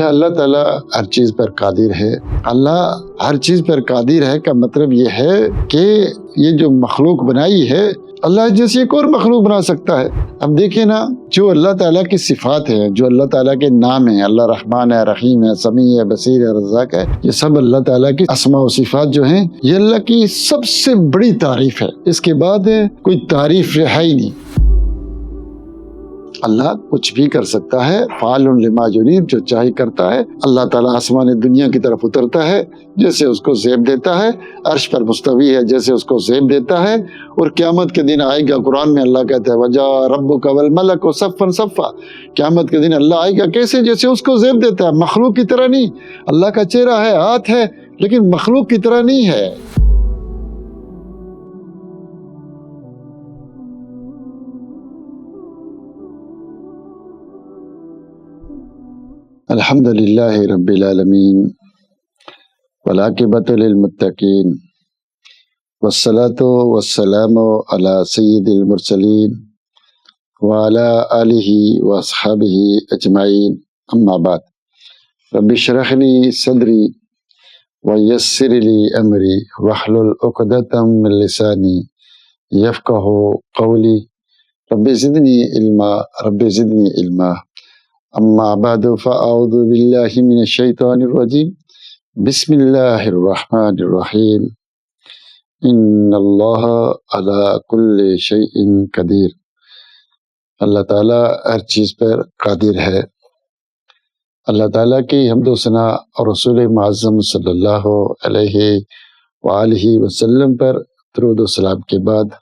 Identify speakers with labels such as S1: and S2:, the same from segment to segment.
S1: کیا اللہ تعالیٰ ہر چیز پر قادر ہے؟ اللہ ہر چیز پر قادر ہے کا مطلب یہ ہے کہ یہ جو مخلوق بنائی ہے اللہ جیسی ایک اور مخلوق بنا سکتا ہے۔ اب دیکھیں نا، جو اللہ تعالیٰ کی صفات ہیں، جو اللہ تعالیٰ کے نام ہیں، اللہ رحمان ہے، رحیم ہے، سمیع ہے، بصیر ہے، رزاق ہے، یہ سب اللہ تعالیٰ کی اسماء و صفات جو ہیں یہ اللہ کی سب سے بڑی تعریف ہے۔ اس کے بعد کوئی تعریف ہے ہی نہیں۔ اللہ کچھ بھی کر سکتا ہے، فعال لما یرید، جو چاہے کرتا ہے۔ اللہ تعالیٰ آسمان دنیا کی طرف اترتا ہے، جیسے اس کو زیب دیتا ہے، عرش پر مستوی ہے، جیسے اس کو زیب دیتا ہے، اور قیامت کے دن آئے گا۔ قرآن میں اللہ کہتا ہے وَجَاءَ رَبُّكَ وَالْمَلَكُ صَفًّا صَفًّا، قیامت کے دن اللہ آئے گا کیسے؟ جیسے اس کو زیب دیتا ہے، مخلوق کی طرح نہیں۔ اللہ کا چہرہ ہے، ہاتھ ہے، لیکن مخلوق کی طرح نہیں ہے۔ الحمد للہ رب العالمین والعاقبۃ للمتقین والصلاۃ والسلام علی سید المرسلین وعلی آلہ واصحابہ اجمعین، اما بعد۔ رب اشرح لی صدری ویسر لی امری واحلل عقدۃ من لسانی یفقہوا قولی، رب زدنی علما، رب زدنی علما۔ اما بعد فاعوذ باللہ من الشیطان الرجیم، بسم اللہ الرحمن الرحیم، ان اللہ علی کل شیء قدیر۔ اللہ تعالیٰ ہر چیز پر قادر ہے۔ اللہ تعالیٰ کی حمد و ثنا اور رسول معظم صلی اللہ علیہ وآلہ وسلم پر درود و سلام کے بعد،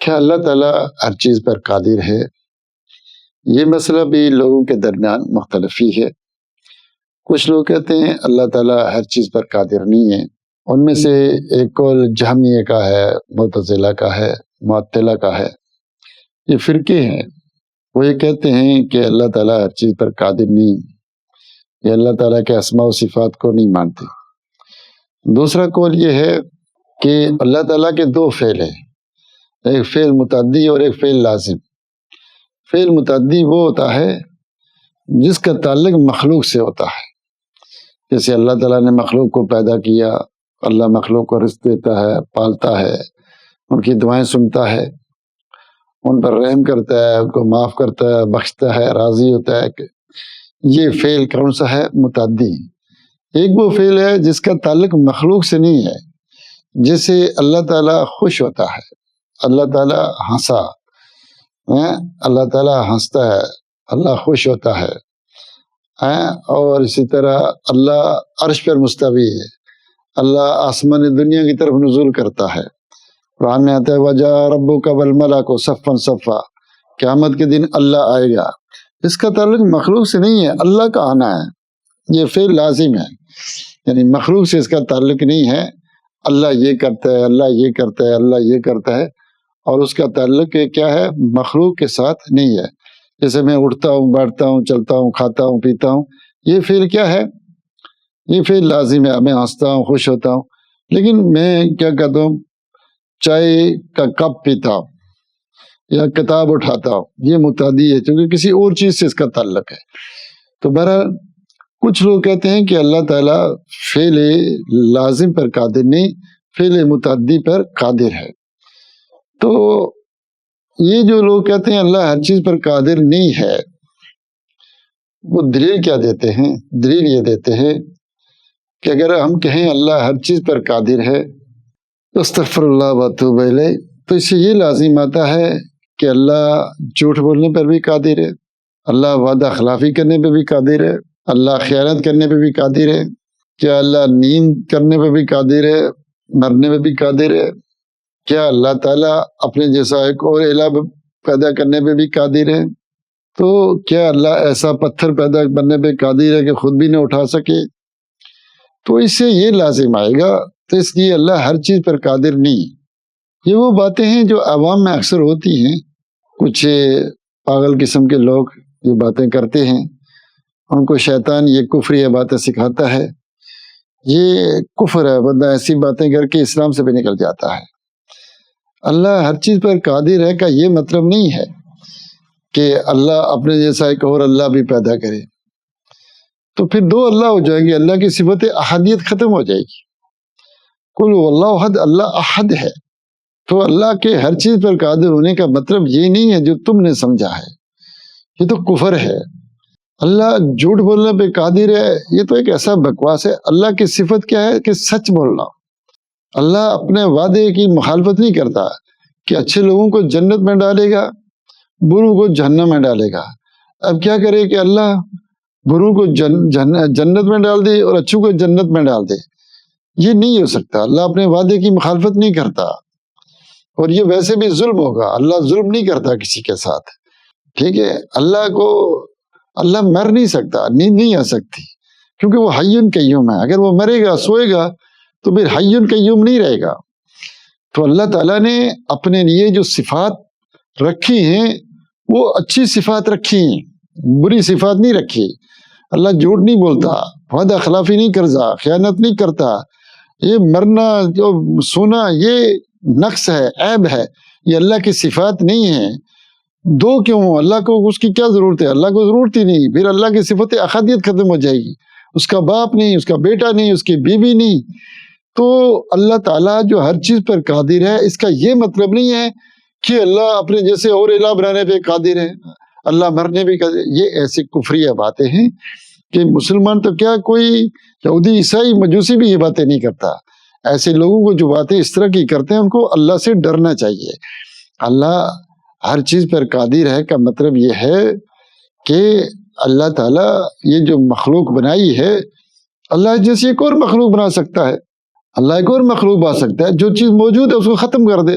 S1: کیا اللہ تعالیٰ ہر چیز پر قادر ہے؟ یہ مسئلہ بھی لوگوں کے درمیان مختلف ہی ہے۔ کچھ لوگ کہتے ہیں اللہ تعالیٰ ہر چیز پر قادر نہیں ہے۔ ان میں سے ایک قول جہمیہ کا ہے، معتزلہ کا ہے، معطلہ کا ہے۔ یہ فرقے ہیں، وہ یہ کہتے ہیں کہ اللہ تعالیٰ ہر چیز پر قادر نہیں، یہ اللہ تعالیٰ کے اسماء و صفات کو نہیں مانتے۔ دوسرا قول یہ ہے کہ اللہ تعالیٰ کے دو فعل ہیں، ایک فعل متعدی اور ایک فعل لازم۔ فعل متعدی وہ ہوتا ہے جس کا تعلق مخلوق سے ہوتا ہے، جیسے اللہ تعالیٰ نے مخلوق کو پیدا کیا، اللہ مخلوق کو رزق دیتا ہے، پالتا ہے، ان کی دعائیں سنتا ہے، ان پر رحم کرتا ہے، ان کو معاف کرتا ہے، بخشتا ہے، راضی ہوتا ہے۔ یہ فعل کون سا ہے؟ متعدی۔ ایک وہ فعل ہے جس کا تعلق مخلوق سے نہیں ہے، جیسے اللہ تعالیٰ خوش ہوتا ہے، اللہ تعالیٰ ہنسا، اللہ تعالیٰ ہنستا ہے، اللہ خوش ہوتا ہے، اور اسی طرح اللہ عرش پر مستوی ہے، اللہ آسمان دنیا کی طرف نزول کرتا ہے۔ قرآن میں آتا ہے وَجَاءَ رَبُّكَ وَالْمَلَكُ صَفًّا صَفًّا، قیامت کے دن اللہ آئے گا۔ اس کا تعلق مخلوق سے نہیں ہے، اللہ کا آنا ہے، یہ فعل لازم ہے، یعنی مخلوق سے اس کا تعلق نہیں ہے۔ اللہ یہ کرتا ہے، اللہ یہ کرتا ہے، اللہ یہ کرتا ہے، اور اس کا تعلق کیا ہے؟ مخلوق کے ساتھ نہیں ہے۔ جیسے میں اٹھتا ہوں، بیٹھتا ہوں، چلتا ہوں، کھاتا ہوں، پیتا ہوں، یہ فعل کیا ہے؟ یہ فعل لازم ہے، میں ہنستا ہوں، خوش ہوتا ہوں، لیکن میں کیا کہتا ہوں؟ چائے کا کپ پیتا ہوں یا کتاب اٹھاتا ہوں، یہ متعدی ہے کیونکہ کسی اور چیز سے اس کا تعلق ہے۔ تو بہرحال کچھ لوگ کہتے ہیں کہ اللہ تعالیٰ فعل لازم پر قادر نہیں، فعل متعدی پر قادر ہے۔ تو یہ جو لوگ کہتے ہیں اللہ ہر چیز پر قادر نہیں ہے، وہ دلیل کیا دیتے ہیں؟ دلیل یہ دیتے ہیں کہ اگر ہم کہیں اللہ ہر چیز پر قادر ہے تو استغفر اللہ واتوب الیہ، تو اس سے یہ لازم آتا ہے کہ اللہ جھوٹ بولنے پر بھی قادر ہے، اللہ وعدہ خلافی کرنے پہ بھی قادر ہے، اللہ خیانت کرنے پہ بھی قادر ہے، کیا اللہ نیند کرنے پہ بھی قادر ہے، مرنے پہ بھی قادر ہے؟ کیا اللہ تعالیٰ اپنے جیسا ایک اور الہ پیدا کرنے پہ بھی قادر ہے؟ تو کیا اللہ ایسا پتھر پیدا کرنے پہ قادر ہے کہ خود بھی نہ اٹھا سکے؟ تو اس سے یہ لازم آئے گا، تو اس لیے اللہ ہر چیز پر قادر نہیں۔ یہ وہ باتیں ہیں جو عوام میں اکثر ہوتی ہیں، کچھ پاگل قسم کے لوگ یہ باتیں کرتے ہیں، ان کو شیطان یہ کفری باتیں سکھاتا ہے، یہ کفر ہے، بندہ ایسی باتیں کر کے اسلام سے بھی نکل جاتا ہے۔ اللہ ہر چیز پر قادر ہے کا یہ مطلب نہیں ہے کہ اللہ اپنے جیسا ایک اور اللہ بھی پیدا کرے۔ تو پھر دو اللہ ہو جائیں گے، اللہ کی صفت احدیت ختم ہو جائے گی۔ قل هو اللہ احد، اللہ احد ہے، تو اللہ کے ہر چیز پر قادر ہونے کا مطلب یہ نہیں ہے جو تم نے سمجھا ہے، یہ تو کفر ہے۔ اللہ جھوٹ بولنے پہ قادر ہے، یہ تو ایک ایسا بکواس ہے۔ اللہ کی صفت کیا ہے کہ سچ بولنا۔ اللہ اپنے وعدے کی مخالفت نہیں کرتا کہ اچھے لوگوں کو جنت میں ڈالے گا، بروں کو جہنم میں ڈالے گا۔ اب کیا کرے کہ اللہ بروں کو جنت میں ڈال دے اور اچھوں کو جنت میں ڈال دے؟ یہ نہیں ہو سکتا۔ اللہ اپنے وعدے کی مخالفت نہیں کرتا، اور یہ ویسے بھی ظلم ہوگا۔ اللہ ظلم نہیں کرتا کسی کے ساتھ، ٹھیک ہے۔ اللہ مر نہیں سکتا، نیند نہیں آ سکتی، کیونکہ وہ حی قیوم ہے۔ اگر وہ مرے گا، سوئے گا، تو پھر حی قیوم نہیں رہے گا۔ تو اللہ تعالیٰ نے اپنے لیے جو صفات رکھی ہیں وہ اچھی صفات رکھی ہیں، بری صفات نہیں رکھی۔ اللہ جھوٹ نہیں بولتا، وعدہ خلافی نہیں کرتا، خیانت نہیں کرتا۔ یہ مرنا جو سونا یہ نقص ہے، عیب ہے، یہ اللہ کی صفات نہیں ہے۔ دو کیوں؟ اللہ کو اس کی کیا ضرورت ہے؟ اللہ کو ضرورت ہی نہیں۔ پھر اللہ کی صفت احدیت ختم ہو جائے گی، اس کا باپ نہیں، اس کا بیٹا نہیں، اس کی بیوی نہیں۔ تو اللہ تعالیٰ جو ہر چیز پر قادر ہے، اس کا یہ مطلب نہیں ہے کہ اللہ اپنے جیسے اور الہ بنانے پہ قادر ہے، اللہ مرنے پہ قادر۔ یہ ایسی کفریہ باتیں ہیں کہ مسلمان تو کیا، کوئی یہودی، عیسائی، مجوسی بھی یہ باتیں نہیں کرتا۔ ایسے لوگوں کو جو باتیں اس طرح کی کرتے ہیں ان کو اللہ سے ڈرنا چاہیے۔ اللہ ہر چیز پر قادر ہے کا مطلب یہ ہے کہ اللہ تعالیٰ یہ جو مخلوق بنائی ہے، اللہ جیسے ایک اور مخلوق بنا سکتا ہے۔ اللہ ایک اور مخلوق بنا سکتا ہے، جو چیز موجود ہے اس کو ختم کر دے،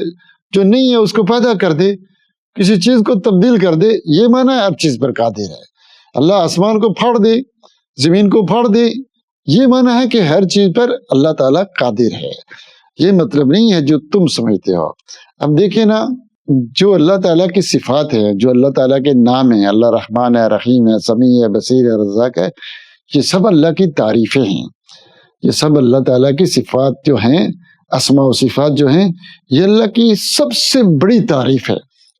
S1: جو نہیں ہے اس کو پیدا کر دے، کسی چیز کو تبدیل کر دے۔ یہ معنی ہے ہر چیز پر قادر ہے۔ اللہ آسمان کو پھاڑ دے، زمین کو پھاڑ دے، یہ معنی ہے کہ ہر چیز پر اللہ تعالیٰ قادر ہے۔ یہ مطلب نہیں ہے جو تم سمجھتے ہو۔ اب دیکھیں نا، جو اللہ تعالیٰ کی صفات ہے، جو اللہ تعالیٰ کے نام ہیں، اللہ رحمان ہے، رحیم ہے، سمیع ہے، بصیر ہے، رزاق ہے، یہ سب اللہ کی تعریفیں ہیں۔ یہ سب اللہ تعالیٰ کی صفات جو ہیں، اسماء و صفات جو ہیں، یہ اللہ کی سب سے بڑی تعریف ہے۔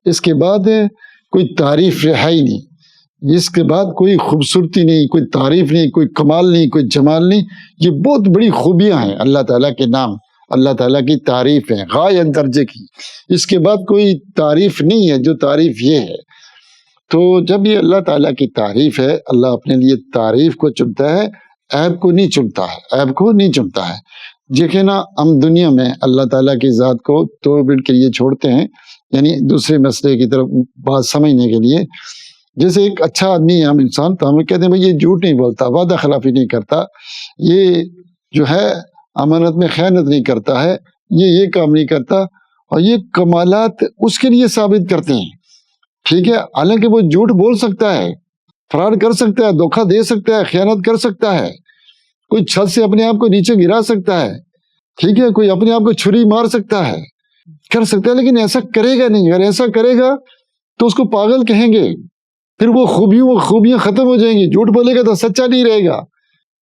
S1: اس کے بعد کوئی تعریف ہے ہی نہیں، اس کے بعد کوئی خوبصورتی نہیں، کوئی تعریف نہیں، کوئی کمال نہیں، کوئی جمال نہیں۔ یہ بہت بڑی خوبیاں ہیں اللہ تعالیٰ کے نام، اللہ تعالیٰ کی تعریف ہے غایت درجے کی۔ اس کے بعد کوئی تعریف نہیں ہے جو تعریف یہ ہے۔ تو جب یہ اللہ تعالیٰ کی تعریف ہے، اللہ اپنے لیے تعریف کو چنتا ہے، عیب کو نہیں چنتا ہے، عیب کو نہیں چنتا ہے۔ دیکھیں نا، ہم دنیا میں اللہ تعالیٰ کی ذات کو 2 منٹ کے لیے چھوڑتے ہیں، یعنی دوسرے مسئلے کی طرف بات سمجھنے کے لیے۔ جیسے ایک اچھا آدمی ہے، ہم انسان، تو ہم کہتے ہیں بھائی یہ جھوٹ نہیں بولتا، وعدہ خلافی نہیں کرتا، یہ جو ہے امانت میں خیانت نہیں کرتا ہے، یہ کام نہیں کرتا، اور یہ کمالات اس کے لیے ثابت کرتے ہیں، ٹھیک ہے۔ حالانکہ وہ جھوٹ بول سکتا ہے، فراڈ کر سکتا ہے، دھوکہ دے سکتا ہے، خیانت کر سکتا ہے، کوئی چھت سے اپنے آپ کو نیچے گرا سکتا ہے، ٹھیک ہے، کوئی اپنے آپ کو چھری مار سکتا ہے، کر سکتا ہے، لیکن ایسا کرے گا نہیں۔ اگر ایسا کرے گا تو اس کو پاگل کہیں گے، پھر وہ خوبیاں ختم ہو جائیں گی۔ جھوٹ بولے گا تو سچا نہیں رہے گا،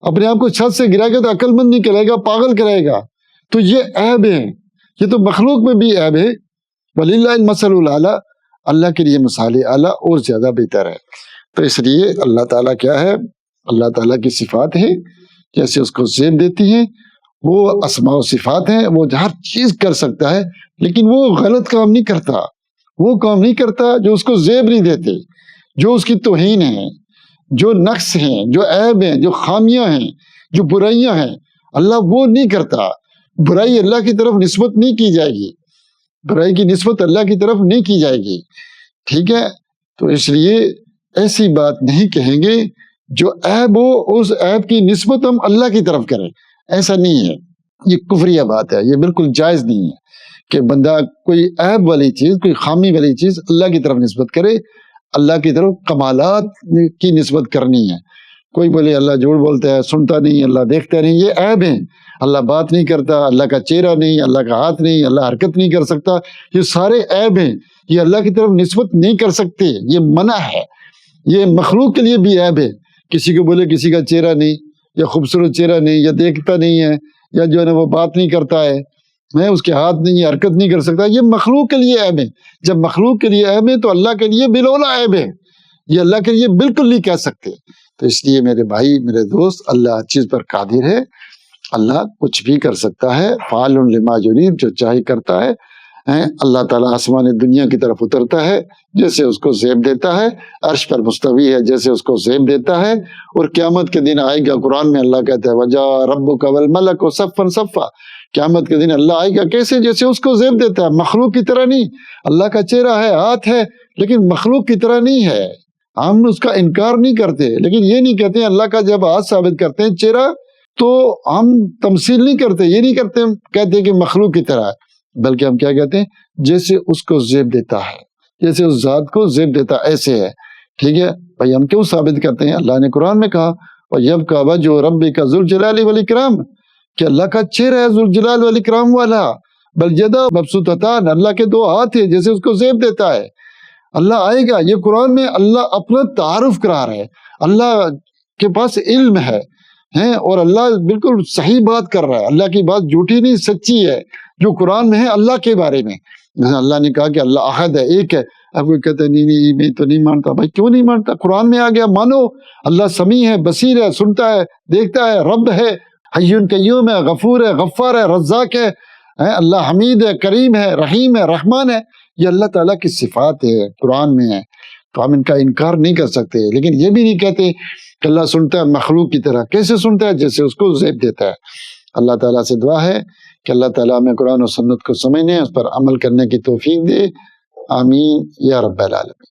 S1: اپنے آپ کو چھت سے گرائے گا تو عقل مند نہیں کرے گا، پاگل کرے گا۔ تو یہ عیب ہے، یہ تو مخلوق میں بھی عیب ہے۔ وَلِلَّهِ الْمَثَلُ الْأَعْلَىٰ، اللہ کے لیے مثال اعلیٰ اور زیادہ بہتر ہے۔ تو اس لیے اللہ تعالیٰ کیا ہے؟ اللہ تعالیٰ کی صفات ہے، جیسے اس کو زیب دیتی ہیں، وہ اسماء و صفات ہیں، وہ ہر چیز کر سکتا ہے، لیکن وہ غلط کام نہیں کرتا، وہ کام نہیں کرتا جو اس کو زیب نہیں دیتے، جو اس کی توہین ہے، جو نقص ہیں، جو عیب ہیں، جو خامیاں ہیں، جو برائیاں ہیں، اللہ وہ نہیں کرتا۔ برائی اللہ کی طرف نسبت نہیں کی جائے گی، برائی کی نسبت اللہ کی طرف نہیں کی جائے گی، ٹھیک ہے۔ تو اس لیے ایسی بات نہیں کہیں گے جو عیب ہو، اس عیب کی نسبت ہم اللہ کی طرف کریں، ایسا نہیں ہے۔ یہ کفریہ بات ہے، یہ بالکل جائز نہیں ہے کہ بندہ کوئی عیب والی چیز، کوئی خامی والی چیز اللہ کی طرف نسبت کرے۔ اللہ کی طرف کمالات کی نسبت کرنی ہے۔ کوئی بولے اللہ جھوٹ بولتا ہے، سنتا نہیں، اللہ دیکھتا نہیں، یہ عیب ہے۔ اللہ بات نہیں کرتا، اللہ کا چہرہ نہیں، اللہ کا ہاتھ نہیں، اللہ حرکت نہیں کر سکتا، یہ سارے عیب ہیں، یہ اللہ کی طرف نسبت نہیں کر سکتے، یہ منع ہے۔ یہ مخلوق کے لیے بھی عیب ہے، کسی کو بولے کسی کا چہرہ نہیں، یا خوبصورت چہرہ نہیں، یا دیکھتا نہیں ہے، یا جو ہے نا وہ بات نہیں کرتا ہے، اس کے ہاتھ نہیں، حرکت نہیں کر سکتا، یہ مخلوق کے لیے عیب ہے۔ جب مخلوق کے لیے عیب ہے تو اللہ کے لیے بلولا عیب ہے، یہ اللہ کے لیے بالکل نہیں کہہ سکتے۔ تو اس لیے میرے بھائی، میرے دوست، اللہ ہر چیز پر قادر ہے، اللہ کچھ بھی کر سکتا ہے، فعال لما یرید، جو چاہے کرتا ہے۔ اللہ تعالیٰ آسمان دنیا کی طرف اترتا ہے، جیسے اس کو زیب دیتا ہے، عرش پر مستوی ہے، جیسے اس کو زیب دیتا ہے، اور قیامت کے دن آئے گا، قرآن میں اللہ کہتا ہے وَجَاءَ رَبُّكَ وَالْمَلَكُ صَفًّا صَفًّا، قیامت کے دن اللہ آئے گا کیسے؟ جیسے اس کو زیب دیتا ہے، مخلوق کی طرح نہیں۔ اللہ کا چہرہ ہے، ہاتھ ہے، لیکن مخلوق کی طرح نہیں ہے۔ ہم اس کا انکار نہیں کرتے، لیکن یہ نہیں کہتے ہیں اللہ کا جب ہاتھ ثابت کرتے ہیں چہرہ تو ہم تمثیل نہیں کرتے، یہ نہیں کرتے کہتے ہیں کہ مخلوق کی طرح ہے، بلکہ ہم کیا کہتے ہیں؟ جیسے اس کو زیب دیتا ہے، جیسے اس ذات کو زیب دیتا ایسے ہے۔ ٹھیک ہے بھائی، ہم کیوں ثابت کرتے ہیں؟ اللہ نے قرآن میں کہا وَيَبْقَى وَجْهُ رَبِّكَ ذُو الْجَلَالِ وَالْإِكْرَامِ، کہ اللہ کا چہرہ ہے ذو الجلال والاکرام والا، بل یدا مبسوطتان، اللہ کے دو ہاتھ ہیں، جیسے اس کو زیب دیتا ہے۔ اللہ آئے گا، یہ قرآن میں اللہ اپنا تعارف کرا رہا ہے، اللہ کے پاس علم ہے اور اللہ بالکل صحیح بات کر رہا ہے، اللہ کی بات جھوٹی نہیں سچی ہے، جو قرآن میں ہے اللہ کے بارے میں۔ اللہ نے کہا کہ اللہ احد ہے، ایک ہے۔ اب کوئی کہتے ہیں نہیں میں تو نہیں مانتا۔ بھائی کیوں نہیں مانتا؟ قرآن میں آ گیا، مانو۔ اللہ سمیع ہے، بصیر ہے، سنتا ہے، دیکھتا ہے، رب ہے، حی قیوم ہے، غفور ہے، غفار ہے، رزاق ہے، اللہ حمید ہے، کریم ہے، رحیم ہے، رحمان ہے۔ یہ اللہ تعالیٰ کی صفات ہے، قرآن میں ہے، تو ہم ان کا انکار نہیں کر سکتے۔ لیکن یہ بھی نہیں کہتے کہ اللہ سنتا ہے مخلوق کی طرح۔ کیسے سنتا ہے؟ جیسے اس کو زیب دیتا ہے۔ اللہ تعالیٰ سے دعا ہے کہ اللہ تعالیٰ ہمیں قرآن و سنت کو سمجھنے، اس پر عمل کرنے کی توفیق دے۔ آمین یا رب العالمین۔